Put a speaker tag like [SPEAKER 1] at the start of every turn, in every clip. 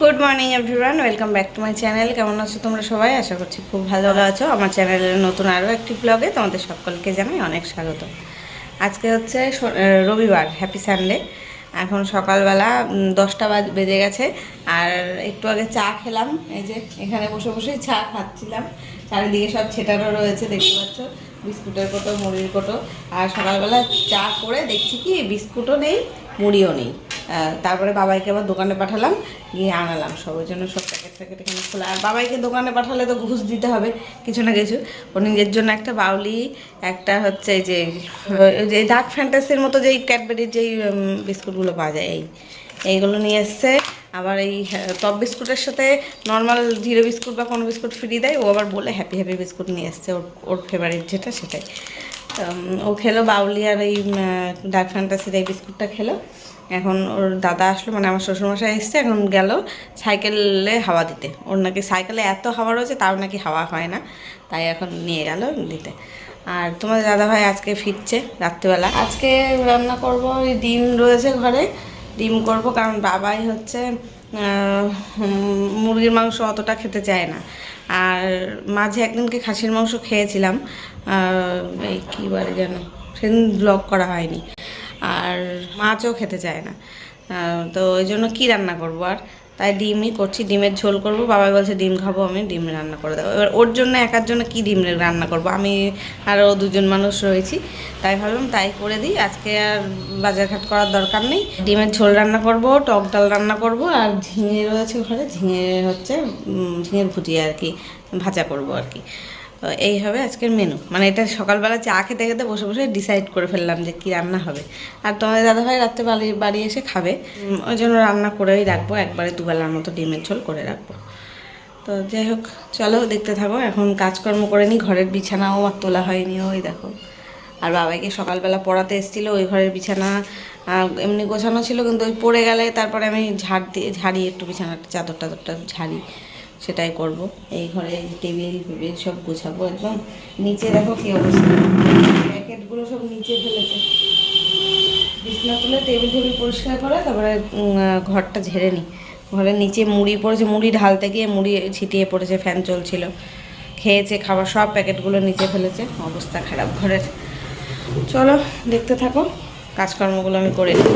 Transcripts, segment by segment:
[SPEAKER 1] Good morning everyone, welcome back to my channel. কেমন আছো তোমরা সবাই? আশা করছি খুব ভালো আছো। আমার চ্যানেলের নতুন আরও একটি ব্লগে তোমাদের সকলকে জানাই অনেক স্বাগত। আজকে হচ্ছে রবিবার, হ্যাপি সানডে। এখন সকালবেলা 10টা বেজে গেছে। আর একটু আগে চা খেলাম, এই যে এখানে বসে বসেই চা খাচ্ছিলাম। চারিদিকে সব ছেটানো রয়েছে, দেখতে পাচ্ছ, বিস্কুটের কোটো, মুড়ির কোটো। আর সকালবেলা চা করে দেখছি কি বিস্কুটও নেই, মুড়িও নেই। তারপরে বাবাইকে আবার দোকানে পাঠালাম, গিয়ে আনালাম সব। ওই জন্য সব প্যাকেট প্যাকেট এখানে খোলা। আর বাবাইকে দোকানে পাঠালে তো ঘুষ দিতে হবে কিছু না কিছু। ও নিজের জন্য একটা বাউলি, একটা হচ্ছে যে ডার্ক ফ্যান্টাসির মতো যেই ক্যাডবেরির যেই বিস্কুটগুলো পাওয়া যায়, এইগুলো নিয়ে এসছে। আবার এই টপ বিস্কুটের সাথে নর্মাল জিরো বিস্কুট বা কোনো বিস্কুট ফ্রি দেয়। ও আবার বলে হ্যাপি হ্যাপি বিস্কুট নিয়ে এসছে, ওর ফেভারিট যেটা সেটাই। ও খেলো বাউলি আর এই ডার্ক ফ্যান্টাসির এই বিস্কুটটা খেলো। এখন ওর দাদা আসলো, মানে আমার শ্বশুরমশাই এসছে, এখন গেল সাইকেলে হাওয়া দিতে। ওর নাকি সাইকেলে এত হাওয়া রয়েছে, তাও নাকি হাওয়া হয় না, তাই এখন নিয়ে গেল দিতে। আর তোমাদের দাদাভাই আজকে ফিরছে রাত্রিবেলা। আজকে রান্না করব, ওই ডিম রয়েছে ঘরে, ডিম করব। কারণ বাবাই হচ্ছে মুরগির মাংস অতটা খেতে চায় না। আর মাঝে একদিনকে খাসির মাংস খেয়েছিলাম, এই কী বারে যেন, সেদিন ব্লগ করা হয়নি। আর মাছও খেতে চায় না, তো ওই জন্য কী রান্না করবো আর, তাই ডিমই করছি। ডিমের ঝোল করব। বাবা বলছে ডিম খাবো, আমি ডিম রান্না করে দেবো। এবার ওর জন্য একার জন্য কী ডিম রান্না করব, আমি আরও দুজন মানুষ রয়েছি, তাই ভাবলাম তাই করে দিই। আজকে আর বাজারঘাট করার দরকার নেই। ডিমের ঝোল রান্না করব, টক ডাল রান্না করব, আর ঝিঙে রয়েছে ঘরে, ঝিঙে হচ্ছে ঝিঙের ভুজিয়া আর কি, ভাজা করব আর কি। তো এই হবে আজকের মেনু। মানে এটা সকালবেলা চা খেতে খেতে বসে বসে ডিসাইড করে ফেললাম যে কী রান্না হবে। আর তোমাদের দাদাভাই রাত্রে বাড়ি এসে খাবে, ওই জন্য রান্না করেই রাখবো, একবারে দুবেলার মতো ডিমের ঝোল করে রাখবো। তো যাই হোক, চলো দেখতে থাকো। এখন কাজকর্ম করে নিই, ঘরের বিছানাও আর তোলা হয়নি, ওই দেখো। আর বাবাইকে সকালবেলা পড়াতে এসেছিলো, ওই ঘরের বিছানা এমনি গোছানো ছিল, কিন্তু ওই পড়ে গেলে তারপরে আমি ঝাড়ি একটু বিছানাটা চাদর টাদরটা ঝাড়ি, সেটাই করব। এই ঘরে টেবিল ফেবিল সব গোছাবো একদম। নিচে দেখো কী অবস্থা, প্যাকেটগুলো সব নিচে ফেলেছে। বিছনা তুলে টেবিল টেবিল পরিষ্কার করে তারপরে ঘরটা ঝেড়ে নিই। ঘরের নিচে মুড়ি পড়েছে, মুড়ি ঢালতে গিয়ে মুড়ি ছিটিয়ে পড়েছে, ফ্যান চলছিল, খেয়েছে খাবার, সব প্যাকেটগুলো নিচে ফেলেছে, অবস্থা খারাপ ঘরের। চলো দেখতে থাকো, কাজকর্মগুলো আমি করে নিই।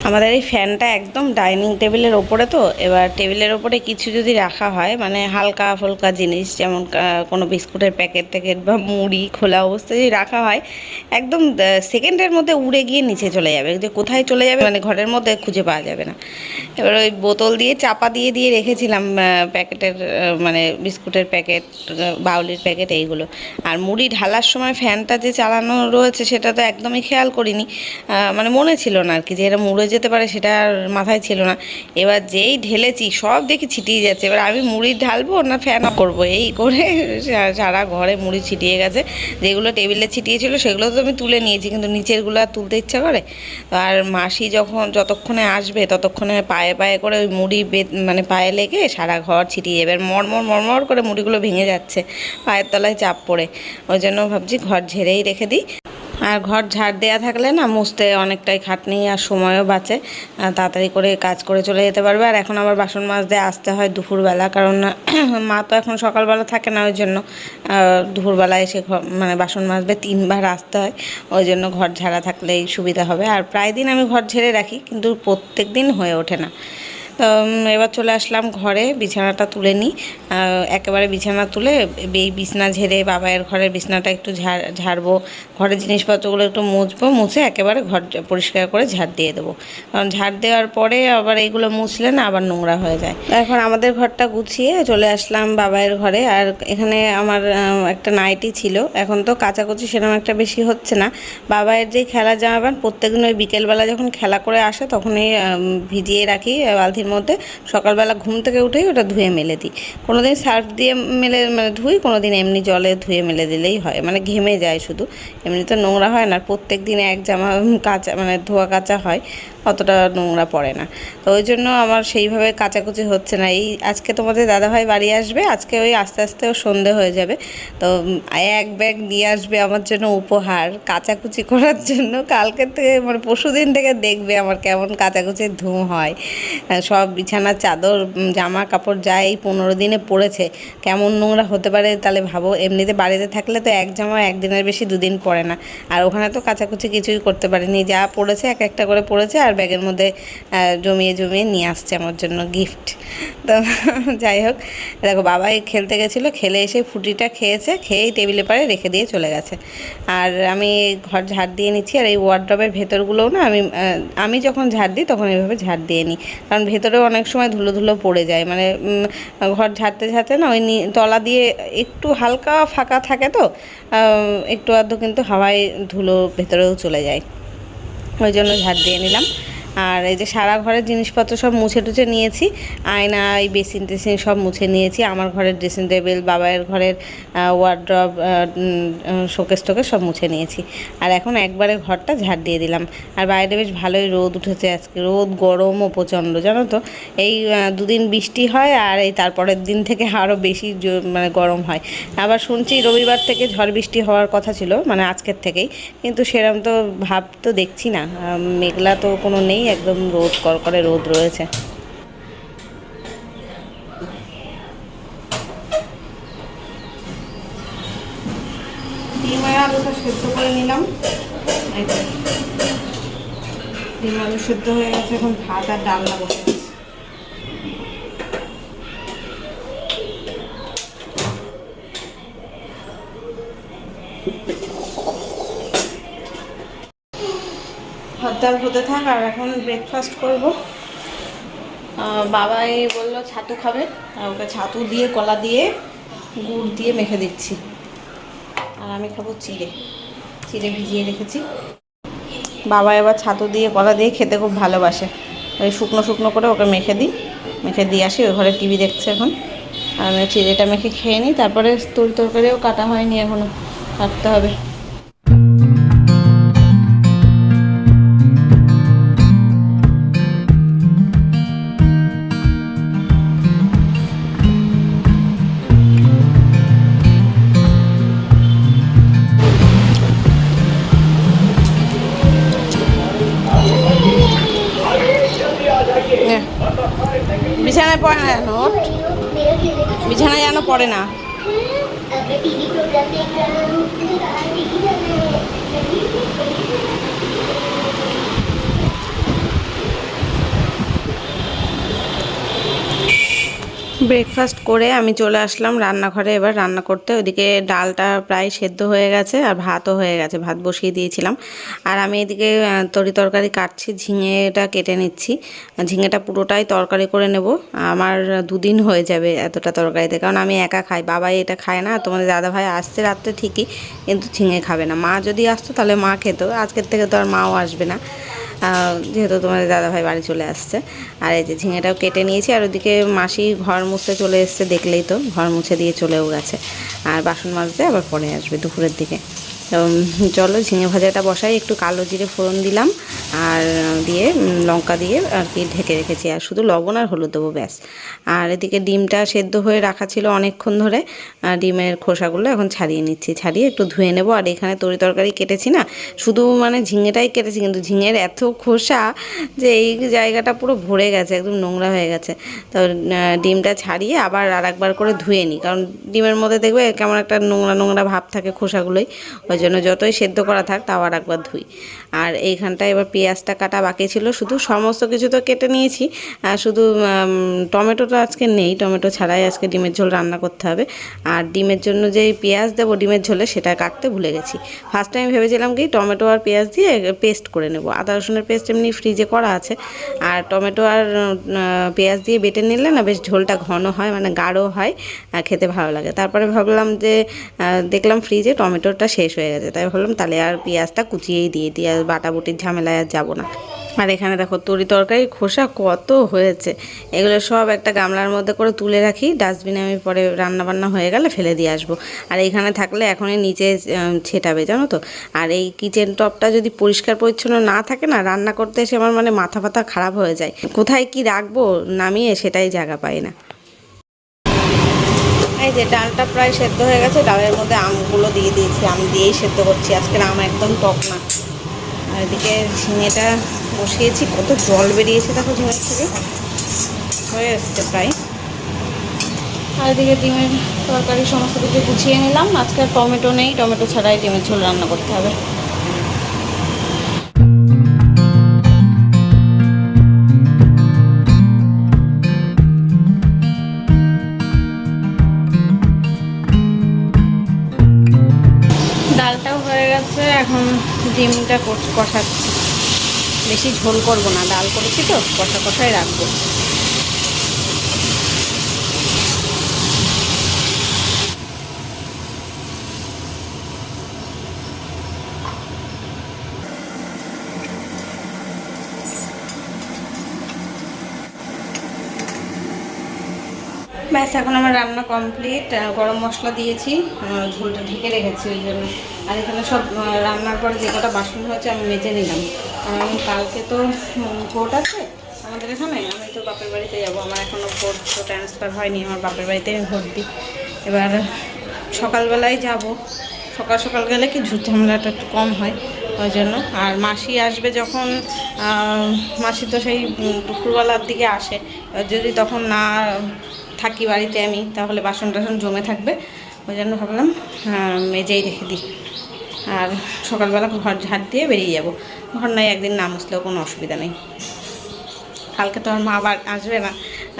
[SPEAKER 1] আমাদের এই ফ্যানটা একদম ডাইনিং টেবিলের ওপরে, তো এবার টেবিলের ওপরে কিছু যদি রাখা হয়, মানে হালকা ফুলকা জিনিস, যেমন কোনো বিস্কুটের প্যাকেট ট্যাকেট বা মুড়ি খোলা অবস্থায় যদি রাখা হয়, একদম সেকেন্ডের মধ্যে উড়ে গিয়ে নিচে চলে যাবে, যে কোথায় চলে যাবে মানে ঘরের মধ্যে খুঁজে পাওয়া যাবে না। এবার ওই বোতল দিয়ে চাপা দিয়ে দিয়ে রেখেছিলাম প্যাকেটের, মানে বিস্কুটের প্যাকেট, বাউলির প্যাকেট, এইগুলো। আর মুড়ি ঢালার সময় ফ্যানটা যে চালানো রয়েছে সেটা তো একদমই খেয়াল করিনি, মানে মনে ছিল না আর কি, যে এরা মুড়ে যেতে পারে সেটা আর মাথায় ছিল না। এবার যেই ঢেলেছি সব দেখি ছিটিয়ে যাচ্ছে। এবার আমি মুড়ি ঢালবো না ফ্যান অফ করবো, এই করে সারা ঘরে মুড়ি ছিটিয়ে গেছে। যেগুলো টেবিলে ছিটিয়েছিল সেগুলো তো আমি তুলে নিয়েছি, কিন্তু নিচেরগুলো আর তুলতে ইচ্ছা করে। আর মাসি যতক্ষণে আসবে ততক্ষণে পায়ে পায়ে করে ওই মুড়ি মানে পায়ে লেগে সারা ঘর ছিটিয়ে যাবে। মরমর করে মুড়িগুলো ভেঙে যাচ্ছে, পায়ের তলায় চাপ পড়ে। ওই জন্য ভাবছি ঘর ঝেড়েই রেখে দিই। আর ঘর ঝাড় দেওয়া থাকলে না মুছতে অনেকটাই খাটনি আর সময়ও বাঁচে, তাড়াতাড়ি করে কাজ করে চলে যেতে পারবে। আর এখন আবার বাসন মাজতে আসতে হয় দুপুরবেলা, কারণ মা তো এখন সকালবেলা থাকে না, ওই জন্য দুপুরবেলা এসে মানে বাসন মাজবে, 3বার আসতে হয়। ওই জন্য ঘর ঝাড়া থাকলেই সুবিধা হবে। আর প্রায় দিন আমি ঘর ঝেড়ে রাখি, কিন্তু প্রত্যেক দিন হয়ে ওঠে না। তো এবার চলে আসলাম ঘরে, বিছানাটা তুলে নিই। একেবারে বিছানা তুলে এই বিছনা ঝেড়ে বাবাইয়ের ঘরের বিছনাটা একটু ঝাড়বো, ঘরের জিনিসপত্রগুলো একটু মুছবো, মুছে একেবারে ঘর পরিষ্কার করে ঝাড় দিয়ে দেবো। কারণ ঝাড় দেওয়ার পরে আবার এইগুলো মুছলে না আবার নোংরা হয়ে যায়। এখন আমাদের ঘরটা গুছিয়ে চলে আসলাম বাবাইয়ের ঘরে। আর এখানে আমার একটা নাইটি ছিল, এখন তো কাচাকুচি সেরকম একটা বেশি হচ্ছে না। বাবাইয়ের যে খেলার জামা প্যান্ট প্রত্যেকদিন ওই বিকেলবেলা যখন খেলা করে আসে তখনই ভিজিয়ে রাখি বালতির মধ্যে, সকালবেলা ঘুম থেকে উঠেই ওটা ধুয়ে মেলে দিই। কোনো দিন সার্ফ দিয়ে মানে ধুই, কোনো দিন এমনি জলে ধুয়ে মেলে দিলেই হয়, মানে ঘেমে যায় শুধু, এমনি তো নোংরা হয় না। প্রত্যেক দিন এক জামা কাচা মানে ধোয়া কাচা হয়, অতটা নোংরা পড়ে না। তো ওই জন্য আমার সেইভাবে কাচাকুচি হচ্ছে না। এই আজকে তোমাদের দাদাভাই বাড়ি আসবে, আজকে ওই আস্তে আস্তে ও সন্ধে হয়ে যাবে, তো এক ব্যাগ নিয়ে আসবে আমার জন্য উপহার কাচাকুচি করার জন্য। কালকে থেকে মানে পরশুদিন থেকে দেখবে আমার কেমন কাচাকুচির ধুম হয়। সব বিছানার চাদর জামা কাপড় যা এই 15 দিনে পড়েছে কেমন নোংরা হতে পারে তাহলে ভাবো। এমনিতে বাড়িতে থাকলে তো এক জামা একদিনের বেশি দুদিন পরে না, আর ওখানে তো কাচাকুচি কিছুই করতে পারিনি, যা পড়েছে এক একটা করে পড়েছে আর ব্যাগের মধ্যে জমিয়ে জমিয়ে নিয়ে আসছে আমার জন্য গিফট। তো যাই হোক, দেখো বাবাই খেলতে গেছিলো, খেলে এসে ফুটিটা খেয়েছে, খেয়েই টেবিলে পারে রেখে দিয়ে চলে গেছে। আর আমি ঘর ঝাড় দিয়ে নিচ্ছি, আর এই ওয়ার্ড্রবের ভেতরগুলোও না আমি যখন ঝাড় দিই তখন এইভাবে ঝাড় দিয়ে নিই, কারণ ভেতরেও অনেক সময় ধুলো ধুলো পড়ে যায়, মানে ঘর ঝাড়তে ঝাড়তে না ওই তলা দিয়ে একটু হালকা ফাঁকা থাকে, তো একটু আধটু কিন্তু হাওয়ায় ধুলো ভেতরেও চলে যায়, ওই জন্য ঝাড় দিয়ে নিলাম। আর এই যে সারা ঘরের জিনিসপত্র সব মুছে টুছে নিয়েছি, আয়না এই বেসিন টেসিন সব মুছে নিয়েছি, আমার ঘরের ড্রেসিং টেবিল, বাবার ঘরের ওয়ার্ড্রব, শোকেস টোকেস সব মুছে নিয়েছি। আর এখন একবারে ঘরটা ঝাড় দিয়ে দিলাম। আর বাইরে বেশ ভালোই রোদ উঠেছে আজকে, রোদ গরমও প্রচণ্ড, জানো তো। এই দুদিন বৃষ্টি হয় আর এই তারপরের দিন থেকে আরও বেশি মানে গরম হয়। আবার শুনছি রবিবার থেকে ঝড় বৃষ্টি হওয়ার কথা ছিল, মানে আজকের থেকেই, কিন্তু সেরকম তো ভাব তো দেখছি না, মেঘলা তো কোনো নেই, একদম রোদ কড়কড়ে রোদ রয়েছে। ডিম আর আলুটা সেদ্ধ করে নিলাম, ডিম আলু সেদ্ধ হয়ে গেছে, এখন ভাত আর ডালনা বসে গেছে। ভাত ডাল হতে থাক, আর এখন ব্রেকফাস্ট করবো। বাবাই বললো ছাতু খাবে, আর ওকে ছাতু দিয়ে কলা দিয়ে গুড় দিয়ে মেখে দিচ্ছি। আর আমি খাবো চিড়ে, চিড়ে ভিজিয়ে রেখেছি। বাবা এবার ছাতু দিয়ে কলা দিয়ে খেতে খুব ভালোবাসে, ওই শুকনো শুকনো করে ওকে মেখে দিই, মেখে দিয়ে আসি। ওই ঘরে টিভি দেখছে এখন, আর আমি চিড়েটা মেখে খেয়ে নিই। তারপরে তরকারিও কাটা হয়নি, এখনও কাটতে হবে। বিছানায় পড়ে না যেন, বিছানায় যেন পড়ে না। ব্রেকফাস্ট করে আমি চলে আসলাম রান্নাঘরে, এবার রান্না করতে। ওইদিকে ডালটা প্রায় সেদ্ধ হয়ে গেছে আর ভাতও হয়ে গেছে, ভাত বসিয়ে দিয়েছিলাম। আর আমি এদিকে তরকারি কাটছি, ঝিঙেটা কেটে নিচ্ছি। ঝিঙেটা পুরোটাই তরকারি করে নেব, আমার দুদিন হয়ে যাবে এতটা তরকারিতে, কারণ আমি একা খাই, বাবাই এটা খায় না। তোমাদের দাদাভাই আসছে রাত্রে ঠিকই, কিন্তু ঝিঙে খাবে না। মা যদি আসতো তাহলে মা খেত, আজকের থেকে তো আর মাও আসবে না, যেহেতু তোমাদের দাদাভাই বাড়ি চলে আসছে। আর এই যে ঝিঙেটাও কেটে নিয়েছি। আর ওদিকে মাসি ঘর মুছতে চলে এসছে, দেখলেই তো, ঘর মুছে দিয়ে চলেও গেছে। আর বাসন মাজতে আবার পরে আসবে দুপুরের দিকে। চলো ঝিঙে ভাজাটা বসাই, একটু কালো জিরে ফোড়ন দিলাম, আর দিয়ে লঙ্কা দিয়ে আর কি ঢেকে রেখেছি, আর শুধু লবণ আর হলুদ দেবো, ব্যাস। আর এদিকে ডিমটা সেদ্ধ হয়ে রাখা ছিল অনেকক্ষণ ধরে, ডিমের খোসাগুলো এখন ছাড়িয়ে নিচ্ছি, ছাড়িয়ে একটু ধুয়ে নেব। আর এখানে তরকারি কেটেছি না, শুধু মানে ঝিঙেটাই কেটেছি, কিন্তু ঝিঙের এত খোসা যে এই জায়গাটা পুরো ভরে গেছে, একদম নোংরা হয়ে গেছে। তো ডিমটা ছাড়িয়ে আবার আর একবার করে ধুয়ে নিই, কারণ ডিমের মধ্যে দেখবে কেমন একটা নোংরা নোংরা ভাব থাকে খোসাগুলোই, ওই জন্য যতই সেদ্ধ করা থাক তাও আর একবার ধুই। আর এইখানটায় এবার পেঁয়াজটা কাটা বাকি ছিল, শুধু সমস্ত কিছু তো কেটে নিয়েছি, শুধু টমেটোটা আজকে নেই, টমেটো ছাড়াই আজকে ডিমের ঝোল রান্না করতে হবে। আর ডিমের জন্য যে পেঁয়াজ দেবো ডিমের ঝোলে, সেটা কাটতে ভুলে গেছি। ফার্স্ট টাইম ভেবেছিলাম কি টমেটো আর পেঁয়াজ দিয়ে পেস্ট করে নেব, আদা রসুনের পেস্ট এমনি ফ্রিজে করা আছে, আর টমেটো আর পেঁয়াজ দিয়ে বেটে নিলে না বেশ ঝোলটা ঘন হয়, মানে গাঢ় হয়, খেতে ভালো লাগে। তারপরে ভাবলাম যে দেখলাম ফ্রিজে টমেটোটা শেষ হয়ে হয়ে গেছে, তাই ভাবলাম তাহলে আর পেঁয়াজটা কুচিয়েই দিয়ে আর বাটাবুটির ঝামেলায় আর যাবো না। আর এখানে দেখো তরি তরকারি খোসা কত হয়েছে, এগুলো সব একটা গামলার মধ্যে করে তুলে রাখি, ডাস্টবিনে আমি পরে রান্নাবান্না হয়ে গেলে ফেলে দিয়ে আসবো। আর এখানে থাকলে এখনই নিচে ছেটাবে জানো তো। আর এই কিচেন টপটা যদি পরিষ্কার পরিচ্ছন্ন না থাকে না, রান্না করতে এসে আমার মানে মাথা ফাথা খারাপ হয়ে যায়, কোথায় কি রাখবো নামিয়ে সেটাই জায়গা পাই না। এই যে ডালটা প্রায় সেদ্ধ হয়ে গেছে, ডালের মধ্যে আমগুলো দিয়ে দিয়েছি, আম দিয়েই সেদ্ধ করছি, আজকের আম একদম টক না। আর এদিকে ঝিঙেটা বসিয়েছি, কত জল বেরিয়েছে দেখো ঝিঙের থেকে, হয়ে এসছে প্রায়। আর এদিকে ডিমের তরকারি সমস্ত কিছু গুছিয়ে নিলাম, আজকে টমেটো নেই, টমেটো ছাড়াই ডিমের ঝোল রান্না করতে হবে। ডালটাও হয়ে গেছে, এখন ডিমটা কষাচ্ছি, বেশি ঝোল করবো না, ডাল করেছি তো কষা কষাই রাখবো। ব্যাস এখন আমার রান্না কমপ্লিট, গরম মশলা দিয়েছি, ঝোলটা ঢেকে রেখেছি ওই জন্য। আর এখানে সব রান্নার পরে যে কটা বাসন হয়েছে আমি মেজে নিলাম, কারণ কালকে তো ভোট আছে আমাদের এখানে, আমি তো বাপের বাড়িতে যাবো, আমার এখনও ভোট তো ট্রান্সফার হয়নি, আমার বাপের বাড়িতে আমি ভোট দিই। এবার সকালবেলায় যাব, সকাল সকাল গেলে কি ঝুট ঝামেলাটা একটু কম হয় ওই জন্য। আর মাসি আসবে যখন, মাসি তো সেই দুপুরবেলার দিকে আসে, যদি তখন না থাকি বাড়িতে আমি, তাহলে বাসন টাসন জমে থাকবে, ওই জন্য ভাবলাম মেজেই রেখে দিই। আর সকালবেলা ঘর ঝাড় দিয়ে বেরিয়ে যাব, ঘর নাই একদিন না মুছলেও কোনো অসুবিধা নেই। কালকে তো আর মা আবার আসবে না,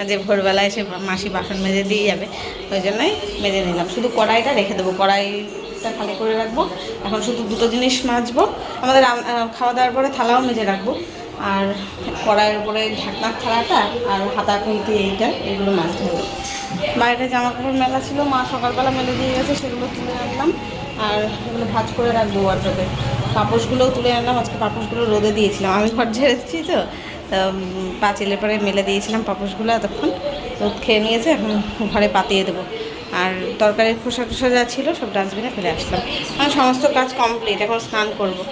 [SPEAKER 1] যে ভোরবেলায় এসে মাসি বাসন মেজে দিয়ে যাবে, ওই জন্যই মেজে নিলাম। শুধু কড়াইটা রেখে দেবো, কড়াইটা খালি করে রাখবো, এখন শুধু দুটো জিনিস মাজবো, আমাদের খাওয়া দাওয়ার পরে থালাও মেজে রাখবো, আর কড়াইয়ের উপরে ঢাকনার থালাটা আর হাতা খুলতে এগুলো মাজতে হবে। বাইরে জামা কাপড় মেলা ছিল, মা সকালবেলা মেলে দিয়ে গেছে, সেগুলো তুলে রাখলাম, আর এগুলো ভাঁজ করে রাখবো ওয়ার্ড্রোবে। পাপোশগুলোও তুলে আনলাম, আজকে পাপোশগুলো রোদে দিয়েছিলাম, আমি ঘর ঝেড়েছি তো পাঁচিলের পরে মেলে দিয়েছিলাম পাপোশগুলো, এতক্ষণ রোদ খেয়ে নিয়েছে, এখন ঘরে পাতিয়ে দেবো। আর তরকারির খোসা টোসা যা ছিল সব ডাস্টবিনে ফেলে আসলাম, আমার সমস্ত কাজ কমপ্লিট, এখন স্নান করবো।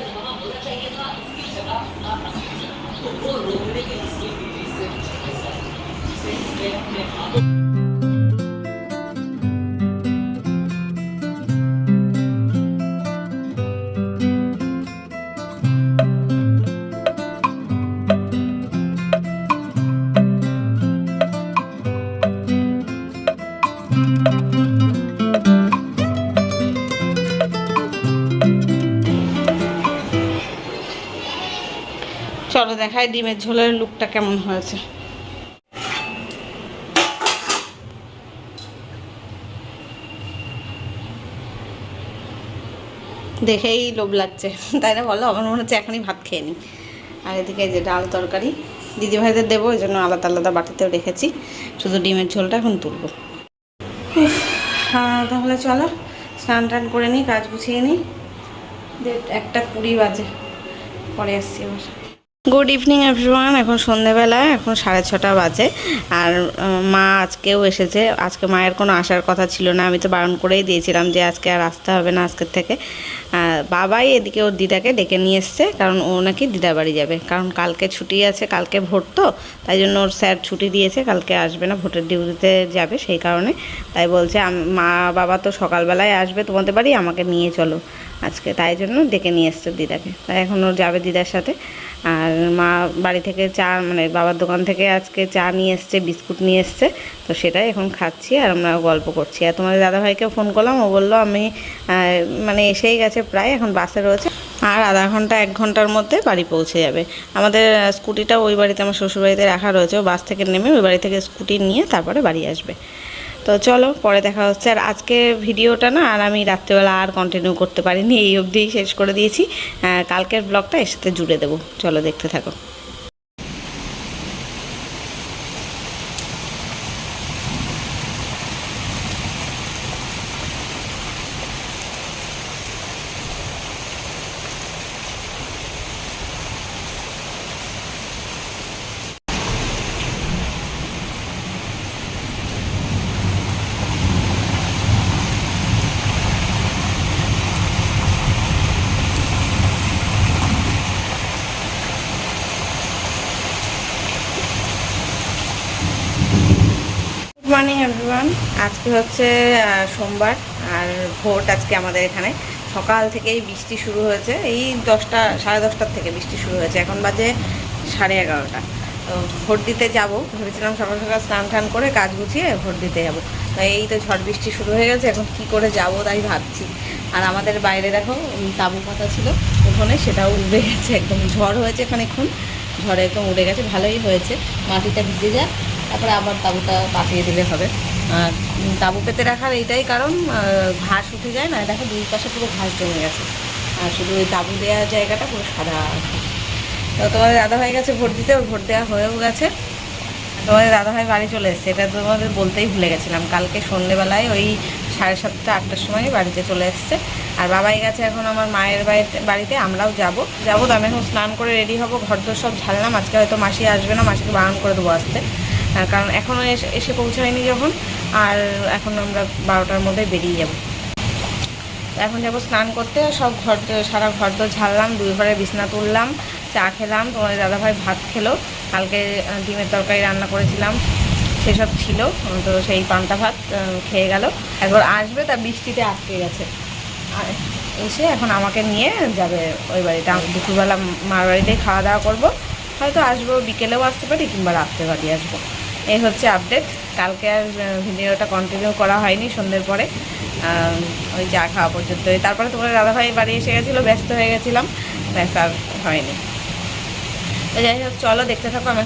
[SPEAKER 1] চলো দেখাই ডিমের ঝোলের লুকটা কেমন হয়েছে। দেখেই লোভ লাগছে, তাই না বলো? আমার মনে হচ্ছে এখনই ভাত খেয়ে নিই। আর এদিকে যে ডাল তরকারি দিদিভাইদের দেবো, ওই জন্য আলাদা আলাদা বাটিতেও রেখেছি, শুধু ডিমের ঝোলটা এখন তুলবো। তাহলে চলো স্নান টান করে নিই, কাজ গুছিয়ে নিই, 1:20 বাজে, পরে আসছি আবার। গুড ইভিনিং এভরিওয়ান, এখন সন্ধেবেলা, এখন 6:30 বাজে। আর মা আজকেও এসেছে, আজকে মায়ের কোনো আসার কথা ছিল না, আমি তো বারণ করেই দিয়েছিলাম যে আজকে আর আসতে হবে না আজকের থেকে। বাবাই এদিকে ওর দিদাকে ডেকে নিয়ে এসছে, কারণ ও নাকি দিদার বাড়ি যাবে, কারণ কালকে ছুটি আছে, কালকে ভোট তো, তাই জন্য ওর স্যার ছুটি দিয়েছে, কালকে আসবে না, ভোটের ডিউটিতে যাবে, সেই কারণে তাই বলছে মা বাবা তো সকালবেলায় আসবে তোমাদের বাড়ি, আমাকে নিয়ে চলো আজকে, তাই জন্য ডেকে নিয়ে এসছে দিদাকে, তাই এখন ও যাবে দিদার সাথে। আর মা বাড়ি থেকে চা, মানে বাবার দোকান থেকে আজকে চা নিয়ে এসছে, বিস্কুট নিয়ে এসছে, তো সেটাই এখন খাচ্ছি আর আমরা গল্প করছি। আর তোমাদের দাদাভাইকেও ফোন করলাম, ও বললো আমি মানে এসেই গেছে প্রায়, এখন বাসে রয়েছে, আর আধা ঘন্টা 1 ঘন্টার মধ্যে বাড়ি পৌঁছে যাবে। আমাদের স্কুটিটাও ওই বাড়িতে, আমার শ্বশুরবাড়িতে রাখা রয়েছে, ও বাস থেকে নেমে ওই বাড়ি থেকে স্কুটি নিয়ে তারপরে বাড়ি আসবে। তো চলো পরে দেখা হচ্ছে। আর আজকে ভিডিওটা না আর আমি রাত্রেবেলা আর কন্টিনিউ করতে পারিনি, এই অবধিই শেষ করে দিয়েছি, কালকের ব্লগটা এর সাথে জুড়ে দেবো, চলো দেখতে থাকো। Morning everyone. আজকে হচ্ছে সোমবার, আর ভোট আজকে আমাদের এখানে সকাল থেকেই বৃষ্টি শুরু হয়েছে। এই 10টা সাড়ে 10টার থেকে বৃষ্টি শুরু হয়েছে, এখন বাজে 11:30। তো ভোট দিতে যাব, ভেবেছিলাম সকাল সকাল স্নান টান করে কাজ গুছিয়ে ভোট দিতে যাব। তো এই তো ঝড় বৃষ্টি শুরু হয়ে গেছে, এখন কি করে যাব তাই ভাবছি। আর আমাদের বাইরে দেখো তাঁবু পাতা ছিল ওখানে, সেটাও উড়ে গেছে, একদম ঝড় হয়েছে খানিকক্ষণ, ঝড়ে একদম উড়ে গেছে। ভালোই হয়েছে, মাটিটা ভিজে যাক, তারপরে আবার তাঁবুটা পাঠিয়ে দিলে হবে। আর তাঁবু পেতে রাখার এইটাই কারণ, ঘাস উঠে যায় না, দেখো দুই পাশে পুরো ঘাস জমে গেছে, আর শুধু ওই তাঁবু দেওয়ার জায়গাটা পুরো সাদা। তো তোমাদের দাদাভাই গেছে ভোট দিতে, ওর ভোট দেওয়া হয়েও গেছে। তোমাদের দাদাভাই বাড়ি চলে এসছে, এটা তোমাদের বলতেই ভুলে গেছিলাম। কালকে সন্ধ্যেবেলায় ওই 7:30 8টার সময় বাড়িতে চলে এসছে। আর বাবাই গেছে এখন আমার মায়ের বাড়িতে, আমরাও যাব। তো আমি এখন স্নান করে রেডি হব, ঘরদোর সব ঝাড়লাম। আজকে হয়তো মাসি আসবে না, মাসিকে বারণ করে দেবো আসতে, কারণ এখনও এসে পৌঁছায়নি যখন। আর এখন আমরা 12টার মধ্যে বেরিয়ে যাব। এখন যাবো স্নান করতে, সব সারা ঘরদোর ঝাড়লাম, 2 ঘরে বিছনা তুললাম, চা খেলাম। তোমাদের দাদাভাই ভাত খেলো, কালকে ডিমের তরকারি রান্না করেছিলাম সেসব ছিল, তো সেই পান্তা ভাত খেয়ে গেল। একবার আসবে, তা বৃষ্টিতে আটকে গেছে। আর এসে এখন আমাকে নিয়ে যাবে ওই বাড়িতে। দুপুরবেলা মার বাড়িতেই খাওয়া দাওয়া করবো, হয়তো আসবো বিকেলেও আসতে পারি, কিংবা রাত্রে বাড়ি আসবো। এই হচ্ছে আপডেট। কালকে আর ভিডিওটা কন্টিনিউ করা হয়নি, সন্ধ্যের পরে ওই চা খাওয়া পর্যন্ত। তারপরে তোমাদের দাদাভাই বাড়ি এসে গেছিলো, ব্যস্ত হয়ে গেছিলাম, ব্যস্ত আর হয়নি। তো যাই হোক, চলো দেখতে থাকো। আমি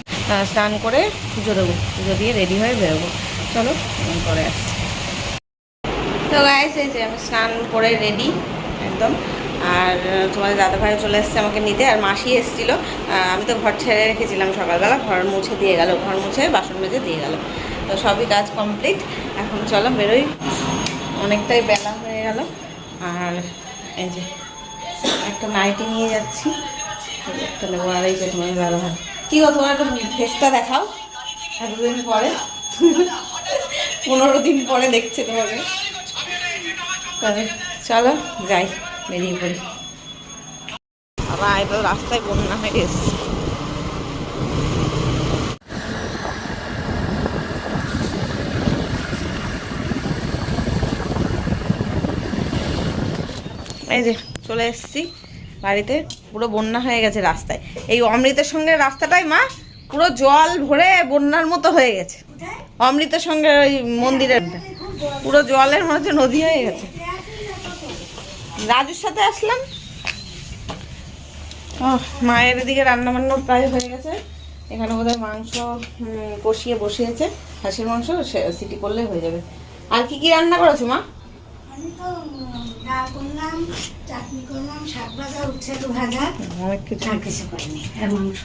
[SPEAKER 1] স্নান করে পুজো দেবো, পুজো দিয়ে রেডি হয়ে বেরোবো। চলো পরে আসছি। তো গাইস, এই যে আমি স্নান করে রেডি একদম। আর তোমাদের দাদাভাইও চলে এসছে আমাকে নিতে, আর মাসি এসেছিলো। আমি তো ঘর ছেড়ে রেখেছিলাম, সকালবেলা ঘর মুছে দিয়ে গেল, ঘর মুছে বাসন মেজে দিয়ে গেল। তো সবই কাজ কমপ্লিট। এখন চলো বেরোই, অনেকটাই বেলা হয়ে গেল। আর এই যে একটা নাইটি নিয়ে যাচ্ছি, একটা নেবো। আর এই যে তোমাদের দাদাভাই, কী গো তোমার একটা ফেসটা দেখাও, এতদিন পরে 15 দিন পরে দেখছে তোমাকে। তবে চলো যাই, বেরিয়ে পড়ি। বাবা, এটা রাস্তায় বন্যা হয়ে গেছে। এই যে চলে এসেছি বাড়িতে, পুরো বন্যা হয়ে গেছে রাস্তায়। এই অমৃতের সঙ্গে রাস্তাটাই মা পুরো জল ভরে বন্যার মতো হয়ে গেছে। অমৃতের সঙ্গে ওই মন্দিরের পুরো জলের মধ্যে নদী হয়ে গেছে। রাজুর সাথে আসলাম। মায়ের এদিকে রান্না বান্না প্রায় হয়ে গেছে। এখানে বোধহয় মাংস কষিয়ে বসিয়েছে, খাসির মাংস, সিটি করলে হয়ে যাবে। আর কি কি রান্না করেছো মা?
[SPEAKER 2] আমি তো ডাল করলাম, চাটনি করলাম, শাক ভাজা, উচ্ছে আলু ভাজা,
[SPEAKER 1] অনেক কিছু।
[SPEAKER 2] আর কিছু করিনি। আর মাংস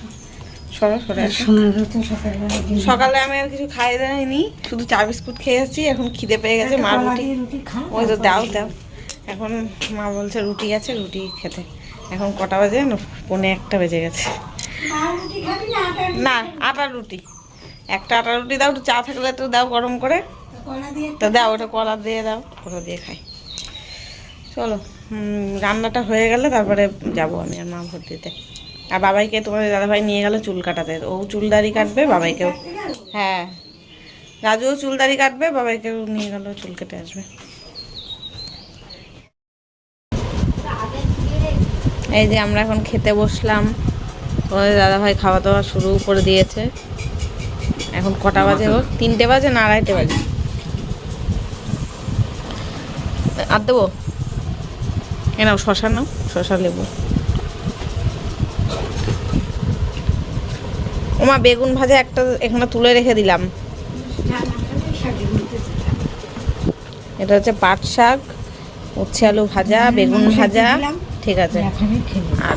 [SPEAKER 1] সকালে আমি আর কিছু খাই দেয়নি, শুধু চা বিস্কুট খেয়ে আসছি। এখন খিদে পেয়ে গেছে। মা রুটি, ওই তো দাও। এখন মা বলছে রুটি আছে, রুটি খেতে। এখন কটা বাজে? 1:45 বেজে গেছে। না, আটার রুটি, একটা আটার রুটি দাও। একটু চা থাকলে তো দাও গরম করে, তো দাও, ওটা কলা দিয়ে দাও, কলা দিয়ে খাই। চলো, রান্নাটা হয়ে গেলে তারপরে যাবো আমি আর মা ভোট দিতে। আর বাবাইকে তোমাদের দাদাভাই নিয়ে গেল চুল কাটাতে, ও চুল দাড়ি কাটবে, বাবাইকেও। হ্যাঁ, রাজুও চুল দাড়ি কাটবে, বাবাইকেও নিয়ে গেল চুল কেটে আসবে। এই যে আমরা এখন খেতে বসলাম, তোমাদের দাদাভাই খাওয়া দাওয়া শুরু করে দিয়েছে। এখন কটা বাজে? ওর 3টে বাজে না 2:30 বাজে। আর দেবো? এ নাও শশা, নাও শশা, লেবু। ওমা, বেগুন ভাজা একটা এখানে তুলে রেখে দিলাম। এটা হচ্ছে পাট শাক, উচ্ছে আলু ভাজা, বেগুন ভাজা, ঠিক আছে। আর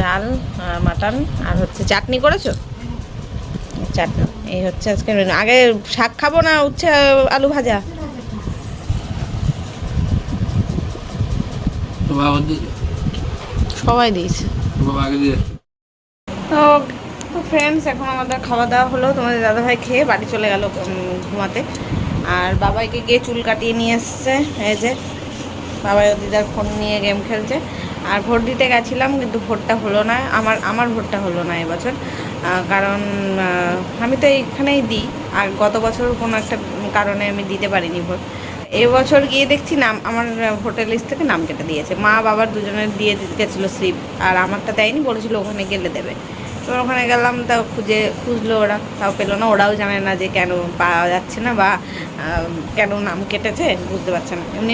[SPEAKER 1] ডাল, মাটন, আর হচ্ছে চাটনি করেছো? চাটনি। এই হচ্ছে আজকে মেনু। আগে শাক খাবো না উচ্ছে আলু ভাজা? সবাই দিয়েছে। তো ফ্রেন্ডস, এখন আমাদের খাওয়া দাওয়া হলো। তোমাদের দাদাভাই খেয়ে বাড়ি চলে গেল ঘুমাতে। আর বাবাইকে গিয়ে চুল কাটিয়ে নিয়ে এসছে। এই যে বাবাই ও দিদার ফোন নিয়ে গেম খেলছে। আর ভোট দিতে গেছিলাম, কিন্তু ভোটটা হলো না। আমার ভোটটা হলো না এবছর, কারণ আমি তো এইখানেই দিই, আর গত বছর কোনো একটা কারণে আমি দিতে পারিনি ভোট। এবছর গিয়ে দেখছি নাম আমার ভোটার লিস্ট থেকে নাম কেটে দিয়েছে। মা বাবার দুজনের দিয়ে গেছিলো স্লিপ, আর আমারটা দেয়নি, বলেছিল ওখানে গেলে দেবে। এবার ওখানে গেলাম, তাও খুঁজলো ওরা, তাও পেলো না। ওরাও জানে না যে কেন পাওয়া যাচ্ছে না বা কেন নাম কেটেছে, বুঝতে পারছে না। এমনি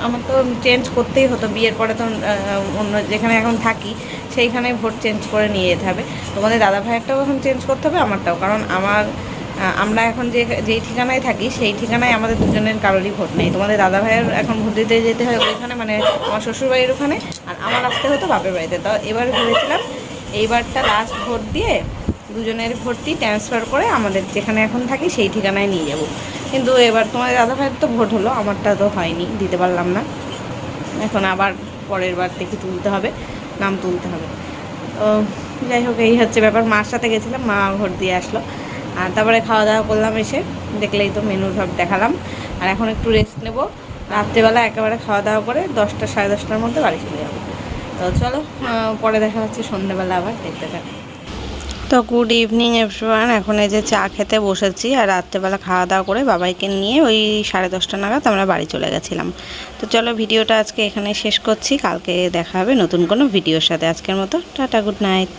[SPEAKER 1] আমার তো চেঞ্জ করতেই হতো, বিয়ের পরে তো অন্য যেখানে এখন থাকি সেইখানে ভোট চেঞ্জ করে নিয়ে যেতে হবে। তোমাদের দাদা ভাইয়েরটাও এখন চেঞ্জ করতে হবে, আমারটাও, কারণ আমরা এখন যেই ঠিকানায় থাকি সেই ঠিকানায় আমাদের দুজনের কারোরই ভোট নেই। তোমাদের দাদা ভাইয়ের এখন ভোট দিতে যেতে হয় ওইখানে, মানে আমার শ্বশুরবাড়ির ওখানে, আর আমার আসতে হতো বাপের বাড়িতে। তো এবার ভেবেছিলাম এইবারটা লাস্ট ভোট দিয়ে দুজনের ভোটটি ট্রান্সফার করে আমাদের যেখানে এখন থাকি সেই ঠিকানায় নিয়ে যাব। কিন্তু এবার তোমাদের দাদা ভাইয়ের তো ভোট হলো, আমারটা তো হয়নি, দিতে পারলাম না। এখন আবার পরের বার থেকে তুলতে হবে, নাম তুলতে হবে। তো যাই হোক, এই হচ্ছে ব্যাপার। মার সাথে গেছিলাম, মা ভোট দিয়ে আসলো। আর তারপরে খাওয়া দাওয়া করলাম, এসে দেখলেই তো মেনু সব দেখালাম। আর এখন একটু রেস্ট নেব, রাত্রেবেলা একেবারে খাওয়া দাওয়া করে 10টা সাড়ে 10টার মধ্যে বাড়ি চলে যাবো। তো চলো, পরে দেখা হচ্ছে সন্ধ্যেবেলা, আবার দেখতে থাকি। তো গুড ইভিনিং এভরিওয়ান, এখন এই যে চা খেতে বসেছি। আর রাত্রেবেলা খাওয়া দাওয়া করে বাবাইকে নিয়ে ওই 10:30 নাগাদ আমরা বাড়ি চলে গেছিলাম। তো চলো, ভিডিওটা আজকে এখানে শেষ করছি, কালকে দেখা হবে নতুন কোনো ভিডিওর সাথে। আজকের মতো টাটা, গুড নাইট।